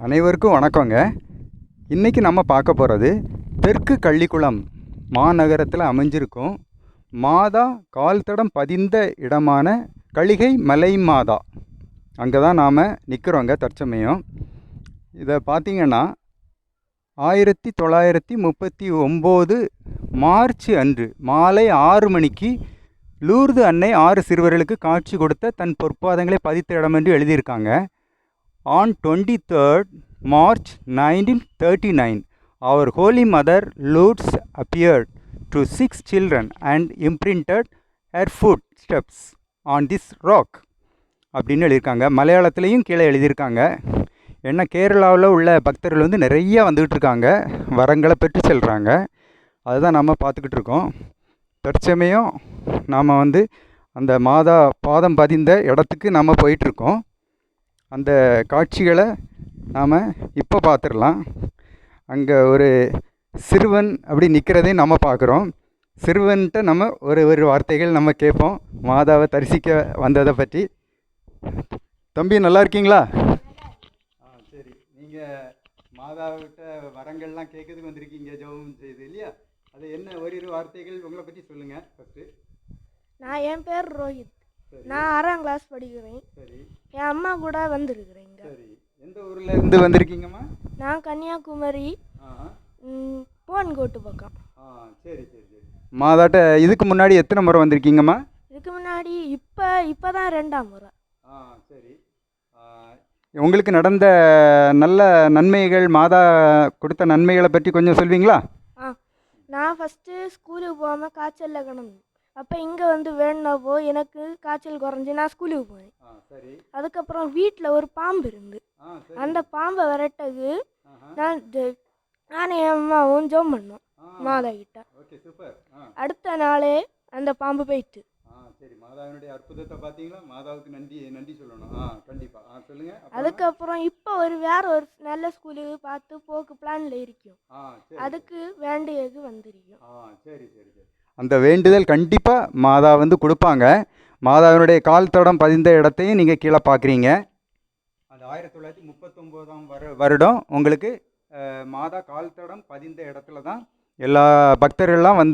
அனைவருக்கும் வணக்கங்க. இன்றைக்கி நம்ம பார்க்க போகிறது தெற்கு கள்ளிக்குளம் மாநகரத்தில் அமைஞ்சிருக்கும் மாதா கால் தடம் பதிந்த இடமான கலிகை மலை மாதா. அங்கே தான் நாம் நிற்கிறோங்க தற்சமயம். இதை பார்த்திங்கன்னா 1939 மார்ச் அன்று மாலை 6 மணிக்கு லூர்து அன்னை 6 சிறுவர்களுக்கு காட்சி கொடுத்த தன் பொற்பாதங்களை பதித்த இடம் என்று எழுதியிருக்காங்க. On 23rd March 1939, our Holy Mother Lourdes appeared to 6 children and imprinted her footsteps on this rock அப்படின்னு எழுதியிருக்காங்க. மலையாளத்துலேயும் கீழே எழுதியிருக்காங்க. ஏன்னா கேரளாவில் உள்ள பக்தர்கள் வந்து நிறைய வந்துக்கிட்டு இருக்காங்க, வரங்களை பெற்று செல்கிறாங்க. அதுதான் நம்ம பார்த்துக்கிட்டு இருக்கோம். தற்சமயம் நாம் வந்து அந்த மாதா பாதம் பதிந்த இடத்துக்கு நம்ம போயிட்டுருக்கோம். அந்த காட்சிகளை நாம் இப்போ பார்த்துடலாம். அங்கே ஒரு சிறுவன் அப்படி நிற்கிறதையும் நம்ம பார்க்குறோம். சிறுவன்கிட்ட நம்ம ஒரு வார்த்தைகள் நம்ம கேட்போம் மாதாவை தரிசிக்க வந்ததை பற்றி. தம்பி நல்லா இருக்கீங்களா? சரி, நீங்கள் மாதாவிட்ட வரங்கள்லாம் கேட்கறதுக்கு வந்திருக்கீங்க, ஜெபம் செய்து இல்லையா? அது என்ன ஒரு வார்த்தைகள் உங்களை பற்றி சொல்லுங்கள் ஃபஸ்ட்டு. என் பேர் ரோஹித். நான் 6ஆம் கிளாஸ் படிக்கிறேன். சரி, என் அம்மா கூட வந்திருக்கிறேங்க. சரி, எந்த ஊரில் இருந்து வந்திருக்கீங்கம்மா? நான் கன்னியாகுமரி போன்கோட்டு பக்கம். சரி சரி சரி. மாதாட்ட இதுக்கு முன்னாடி எத்தனை முறை வந்திருக்கீங்கம்மா? இதுக்கு முன்னாடி இப்போ தான் 2ஆம் முறை. சரி, உங்களுக்கு நடந்த நல்ல நன்மைகள், மாதா கொடுத்த நன்மைகளை பற்றி கொஞ்சம் சொல்வீங்களா? நான் ஃபஸ்ட்டு ஸ்கூலுக்கு போகாமல் காய்ச்சலில் கிடந்தேன். அப்போ இங்கே வந்து வேணுனப்போ எனக்கு காய்ச்சல் குறைஞ்சி நான் ஸ்கூலுக்கு போனேன். அதுக்கப்புறம் வீட்டில் ஒரு பாம்பு இருந்து அந்த பாம்பை விரட்டது நானும் என் அம்மாவும் ஜோம் பண்ணோம் மாதா கிட்ட. அடுத்த நாளே அந்த பாம்பு போயிட்டு. சரி, மாதாவினுடைய அற்புதத்தை பார்த்தீங்களா? மாதாவுக்கு நன்றி சொல்லணும். கண்டிப்பாக சொல்லுங்க. அதுக்கப்புறம் இப்போ வேற ஒரு நல்ல ஸ்கூலுக்கு பார்த்து போக்கு பிளான்ல இருக்கும். அதுக்கு வேண்டியது வந்திருக்கும். சரி சரி சரி. அந்த வேண்டுதல் கண்டிப்பாக மாதா வந்து கொடுப்பாங்க. மாதாவினுடைய கால் தடம் பதிந்த இடத்தையும் நீங்கள் கீழே பார்க்குறீங்க. அந்த 1939 வருடம் உங்களுக்கு மாதா கால் தடம் பதிந்த இடத்துல தான் எல்லா பக்தர்கள்லாம் வந்து